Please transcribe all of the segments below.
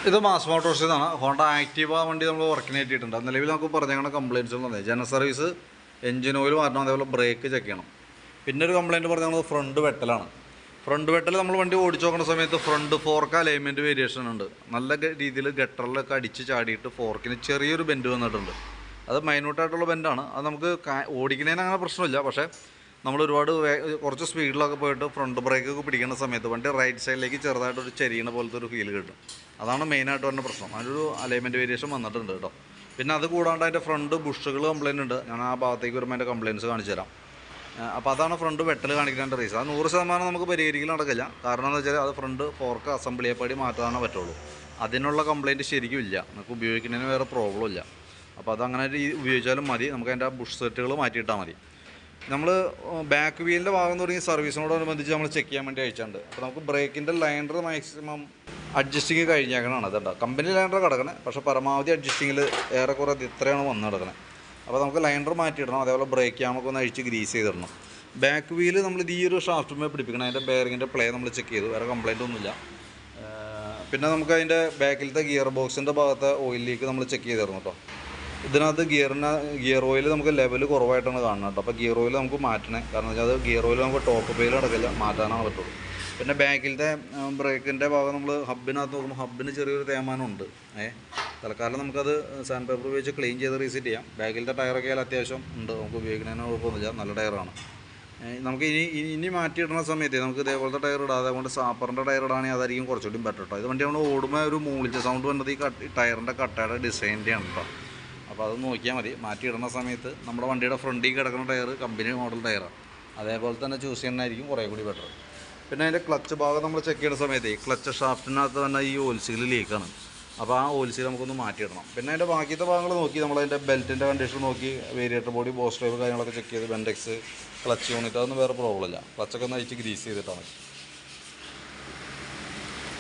ഇത് മാസ് മോട്ടോഴ്സിൽ നിന്നാണ്. Honda Activa വണ്ടി നമ്മൾ വർക്കിന് കയറ്റിയിട്ടുണ്ട്. നിലവിൽ നമുക്ക് പറഞ്ഞ കംപ്ലയിൻറ്റ്സുകൾ തന്നെ ജനറൽ സർവീസ്, എഞ്ചിൻ ഓയിൽ മാറ്റണം, അതേപോലെ ബ്രേക്ക് ചെക്ക് ചെയ്യണം. പിന്നെ ഒരു കംപ്ലയിൻറ്റ് പറഞ്ഞാൽ ഫ്രണ്ട് വെട്ടലാണ്. ഫ്രണ്ട് വെട്ടൽ നമ്മൾ വണ്ടി ഓടിച്ച് നോക്കുന്ന സമയത്ത് ഫ്രണ്ട് ഫോർക്ക് അലൈൻമെൻറ്റ് വേരിയേഷൻ ഉണ്ട്. നല്ല രീതിയിൽ ഗട്ടറിലൊക്കെ അടിച്ച് ചാടിയിട്ട് ഫോർക്കിന് ചെറിയൊരു ബെൻഡ് വന്നിട്ടുണ്ട്. അത് മൈന്യൂട്ടായിട്ടുള്ള ബെൻഡാണ്. അത് നമുക്ക് ഓടിക്കുന്നതിന് അങ്ങനെ പ്രശ്നമില്ല. പക്ഷേ നമ്മൾ ഒരുപാട് കുറച്ച് സ്പീഡിലൊക്കെ പോയിട്ട് ഫ്രണ്ട് ബ്രേക്കൊക്കെ പിടിക്കുന്ന സമയത്ത് വണ്ടി റൈറ്റ് സൈഡിലേക്ക് ചെറുതായിട്ടൊരു ചെരിയണ പോലത്തെ ഒരു ഫീൽ കിട്ടും. അതാണ് മെയിനായിട്ട് വരുന്ന പ്രശ്നം. അതിനൊരു അലൈൻമെൻറ്റ് വേരിയേഷൻ വന്നിട്ടുണ്ട് കേട്ടോ. പിന്നെ അത് കൂടാണ്ട് അതിൻ്റെ ഫ്രണ്ട് ബുഷുകൾ കംപ്ലയിൻ്റ് ഉണ്ട്. ഞാൻ ആ ഭാഗത്തേക്ക് വരുമ്പോൾ അതിൻ്റെ കംപ്ലയിൻറ്റ്സ് കാണിച്ചു തരാം. അപ്പോൾ അതാണ് ഫ്രണ്ട് വെട്ടൽ കാണിക്കേണ്ട റീസൺ. അത് 100% നമുക്ക് പരിഹരിക്കൽ നടക്കില്ല. കാരണം എന്ന് വെച്ചാൽ അത് ഫ്രണ്ട് ഫോർക്ക് അസംബ്ലിയെപ്പടി മാറ്റാനേ പറ്റുള്ളൂ. അതിനുള്ള കംപ്ലയിൻറ്റ് ശരിക്കും ഇല്ല. നമുക്ക് ഉപയോഗിക്കുന്നതിന് വേറെ പ്രോബ്ലം ഇല്ല. അപ്പോൾ അതങ്ങനെ ഉപയോഗിച്ചാലും മതി. നമുക്ക് അതിൻ്റെ ബുഷ് സെറ്റുകൾ മാറ്റിയിട്ടാൽ മതി. നമ്മൾ ബാക്ക് വീലിൻ്റെ ഭാഗം തുടങ്ങി സർവീസിനോടനുബന്ധിച്ച് നമ്മൾ ചെക്ക് ചെയ്യാൻ വേണ്ടി അയച്ചിട്ടുണ്ട്. അപ്പോൾ നമുക്ക് ബ്രേക്കിൻ്റെ ലൈൻഡർ മാക്സിമം അഡ്ജസ്റ്റിങ് കഴിഞ്ഞേക്കണതാണ്. അതുണ്ടോ കമ്പനി ലൈൻഡർ കിടക്കണേ. പക്ഷേ പരമാവധി അഡ്ജസ്റ്റിങ്ങിൽ ഏറെക്കുറെ ഇത്രയാണ് വന്ന് കിടക്കണേ. അപ്പോൾ നമുക്ക് ലൈൻഡർ മാറ്റിയിടണം. അതേപോലെ ബ്രേക്ക് ക്യാമൊക്കെ ഒന്ന് അഴിച്ച് ഗ്രീസ് ചെയ്തിടണം. ബാക്ക് വീല് നമ്മൾ ഈ ഒരു ഷാഫ്റ്റുമേ പിടിപ്പിക്കണം. അതിൻ്റെ ബെയറിങ്ങിൻ്റെ പ്ലേ നമ്മൾ ചെക്ക് ചെയ്തു. വേറെ കംപ്ലയിൻ്റ് ഒന്നുമില്ല. പിന്നെ നമുക്ക് അതിൻ്റെ ബാക്കിലത്തെ ഗിയർ ബോക്സിൻ്റെ ഭാഗത്തെ ഓയിൽ ലീക്ക് നമ്മൾ ചെക്ക് ചെയ്തിരുന്നു കേട്ടോ. ഇതിനകത്ത് ഗിയർ ഓയിൽ നമുക്ക് ലെവൽ കുറവായിട്ടാണ് കാണുന്നത് കേട്ടോ. അപ്പോൾ ഗിയർ ഓയിൽ നമുക്ക് മാറ്റണേ. കാരണം വെച്ചാൽ അത് ഗിയർ ഓയിൽ നമുക്ക് ടോപ്പ് പേയിൽ നടക്കില്ല, മാറ്റാനാണ് പറ്റുള്ളൂ. പിന്നെ ബാക്കിലത്തെ ബ്രേക്കിൻ്റെ ഭാഗം നമ്മൾ ഹബിനകത്ത് നോക്കുമ്പോൾ ഹബിന് ചെറിയൊരു തേയ്മാനമുണ്ട്. തൽക്കാലം നമുക്കത് സാൻഡ് പേപ്പർ ഉപയോഗിച്ച് ക്ലീൻ ചെയ്ത് റീസെറ്റ് ചെയ്യാം. ബാക്കിലത്തെ ടയറൊക്കെ അത്യാവശ്യം ഉണ്ട്, നമുക്ക് ഉപയോഗിക്കുന്നതിന് കുഴപ്പമൊന്നുമില്ല, നല്ല ടയറാണ്. നമുക്ക് ഇനി മാറ്റിയിടുന്ന സമയത്ത് നമുക്ക് ഇതേപോലത്തെ ടയർ ഇടാം. അതേപോലെ സാപ്പറിൻ്റെ ടയർ ഇടാണെങ്കിൽ അതായിരിക്കും കുറച്ചുകൂടി ബെറ്റർ കേട്ടോ. ഇത് വണ്ടി നമ്മൾ ഓടുമ്പോൾ ഒരു മൂളിച്ച സൗണ്ട് വന്നത് ഈ ടയറിൻ്റെ കട്ടയുടെ ഡിസൈൻ്റെയാണ് കേട്ടോ. അപ്പോൾ അത് നോക്കിയാൽ മതി. മാറ്റിയിടുന്ന സമയത്ത് നമ്മുടെ വണ്ടിയുടെ ഫ്രണ്ടിൽ കിടക്കുന്ന ടയർ കമ്പനി മോഡൽ ടയറാണ്. അതേപോലെ തന്നെ ചൂസ് ചെയ്യുന്നതായിരിക്കും കുറേ കൂടി ബെറ്റർ. പിന്നെ അതിൻ്റെ ക്ലച്ച് ഭാഗം നമ്മൾ ചെക്ക് ചെയ്യുന്ന സമയത്ത് ക്ലച്ച് ഷാഫ്റ്റിനകത്ത് തന്നെ ഈ ഓയിൽ സീൽ ലീക്കാണ്. അപ്പോൾ ആ ഓയിൽ സീൽ നമുക്കൊന്ന് മാറ്റിയിടണം. പിന്നെ അതിൻ്റെ ബാക്കിയത്തെ ഭാഗങ്ങൾ നോക്കി നമ്മളതിൻ്റെ ബെൽറ്റിൻ്റെ കണ്ടീഷൻ നോക്കി വേരിയേറ്റർ ബോഡി, ബോസ് ഡ്രൈവ് കാര്യങ്ങളൊക്കെ ചെക്ക് ചെയ്ത് ബെൻഡെക്സ്, ക്ലച്ച് യൂണിറ്റ് അതൊന്നും വേറെ പ്രോബ്ലം ഇല്ല. ക്ലച്ചൊക്കെ ഒന്ന് അഴിച്ച് ഗ്രീസ് ചെയ്തിട്ടാണ്.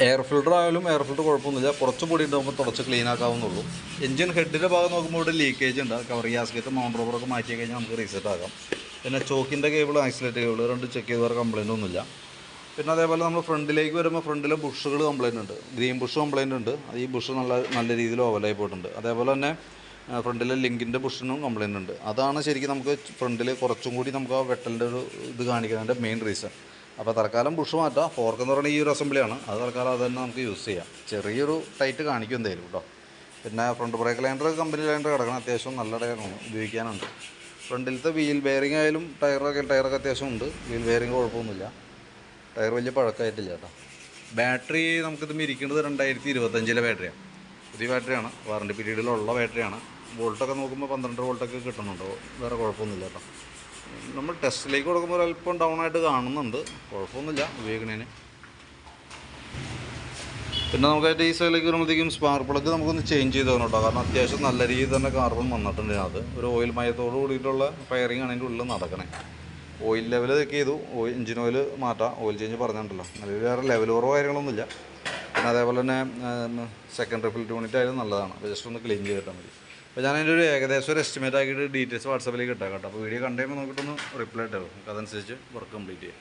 എയർ ഫിൽറ്റർ ആയാലും എയർ ഫിൽറ്റർ കുഴപ്പമൊന്നുമില്ല. കുറച്ച് പൊടി ഉണ്ടാകുമ്പോൾ തുടച്ച് ക്ലീൻ ആക്കാവുന്നുള്ളൂ. എഞ്ചിൻ ഹെഡിൻ്റെ ഭാഗം നോക്കുമ്പോൾ ഇവിടെ ലീക്കേജ് ഉണ്ട്. കവർ ഗ്യാസ്കറ്റ് മൗണ്ട് റബ്ബറൊക്കെ മാറ്റി കഴിഞ്ഞാൽ നമുക്ക് റീസെറ്റ് ആക്കാം. പിന്നെ ചോക്കിൻ്റെ കേബിൾ, ആക്സിലേറ്റർ കേബിൾ രണ്ട് ചെക്ക് ചെയ്ത് വേറെ കംപ്ലയിൻ്റ് ഒന്നുമില്ല. പിന്നെ അതേപോലെ നമ്മൾ ഫ്രണ്ടിലേക്ക് വരുമ്പോൾ ഫ്രണ്ടിലെ ബുഷുകൾ കംപ്ലയിൻ്റ് ഉണ്ട്. ഗ്രീൻ ബുഷ് കംപ്ലയിൻ്റ് ഉണ്ട്. ഈ ബുഷ് നല്ല രീതിയിൽ ഓവലായി പോയിട്ടുണ്ട്. അതേപോലെ തന്നെ ഫ്രണ്ടിലെ ലിങ്കിൻ്റെ ബുഷിനും കംപ്ലയിൻ്റ് ഉണ്ട്. അതാണ് ശരിക്കും നമുക്ക് ഫ്രണ്ടിൽ കുറച്ചും കൂടി നമുക്ക് ആ വെട്ടലിൻ്റെ ഒരു ഇത് കാണിക്കുന്നതിൻ്റെ മെയിൻ റീസൺ. അപ്പോൾ തൽക്കാലം ബുഷ് മാറ്റാം. ഫോർക്ക് എന്ന് പറയുന്നത് ഈ ഒരു അസംബ്ലിയാണ്. അത് തൽക്കാലം അത് തന്നെ നമുക്ക് യൂസ് ചെയ്യാം. ചെറിയൊരു ടൈറ്റ് കാണിക്കും എന്തായാലും കേട്ടോ. പിന്നെ ഫ്രണ്ട് ബ്രേക്ക് ലൈൻഡർ കമ്പനി ലൈൻഡർ കിടക്കണം. അത്യാവശ്യം നല്ല ടയറാണ്, ഉപയോഗിക്കാനുണ്ട്. ഫ്രണ്ടിലത്തെ വീൽ ബെയറിംഗ് ആയാലും ടയറൊക്കെ അത്യാവശ്യം ഉണ്ട്. വീൽ ബെയറിംഗ് കുഴപ്പമൊന്നുമില്ല. ടയർ വലിയ പഴക്കമായിട്ടില്ല കേട്ടോ. ബാറ്ററി നമുക്കിത് ഇരിക്കുന്നത് 2025 ബാറ്ററിയാണ്. പുതിയ ബാറ്ററിയാണ്, വാറണ്ടി പീരീഡിലുള്ള ബാറ്ററിയാണ്. വോൾട്ടൊക്കെ നോക്കുമ്പോൾ 12 വോൾട്ടൊക്കെ കിട്ടുന്നുണ്ടോ, വേറെ കുഴപ്പമൊന്നുമില്ല കേട്ടോ. നമ്മൾ ടെസ്റ്റിലേക്ക് കൊടുക്കുമ്പോൾ അല്പം ഡൗൺ ആയിട്ട് കാണുന്നുണ്ട്, കുഴപ്പമൊന്നുമില്ല ഉപയോഗിക്കുന്നതിന്. പിന്നെ നമുക്കായിട്ട് ഈ സൈഡിലേക്ക് വരുമ്പോഴത്തേക്കും സ്പാർക്ക് പ്ലഗ് നമുക്കൊന്ന് ചേഞ്ച് ചെയ്ത് തരണം കേട്ടോ. കാരണം അത്യാവശ്യം നല്ല രീതിയിൽ തന്നെ കാർബൺ വന്നിട്ടുണ്ട്. അത് ഒരു ഓയിൽ മയത്തോട് കൂടിയിട്ടുള്ള ഫയറിങ് ആണ് അതിൻ്റെ ഉള്ളിൽ നടക്കണേ. ഓയിൽ ലെവൽ ചെക്ക് ചെയ്തു. എഞ്ചിൻ ഓയിൽ മാറ്റാം, ഓയിൽ ചേഞ്ച് പറഞ്ഞിട്ടുണ്ടല്ലോ. നിലവിൽ വേറെ ലെവൽ കുറവോ കാര്യങ്ങളൊന്നുമില്ല. പിന്നെ അതേപോലെ തന്നെ സെക്കൻഡറി ഫിൽറ്റർ യൂണിറ്റ് ആയാലും നല്ലതാണ്. അപ്പോൾ ജസ്റ്റ് ഒന്ന് ക്ലീൻ ചെയ്തിട്ടാൽ മതി. അപ്പോൾ ഞാൻ അതിൻ്റെ ഒരു ഏകദേശം ഒരു എസ്റ്റിമേറ്റ് ആക്കിയിട്ട് ഡീറ്റെയിൽസ് വാട്സാപ്പിലേക്ക് ഇട്ടേക്കാം കേട്ടോ. അപ്പോൾ വീഡിയോ കണ്ടുകഴിയുമ്പോൾ നോക്കിയിട്ടൊന്ന് റിപ്ലൈ ഇട്ടേക്കും. നമുക്ക് അതനുസരിച്ച് വർക്ക് കംപ്ലീറ്റ് ചെയ്യാം.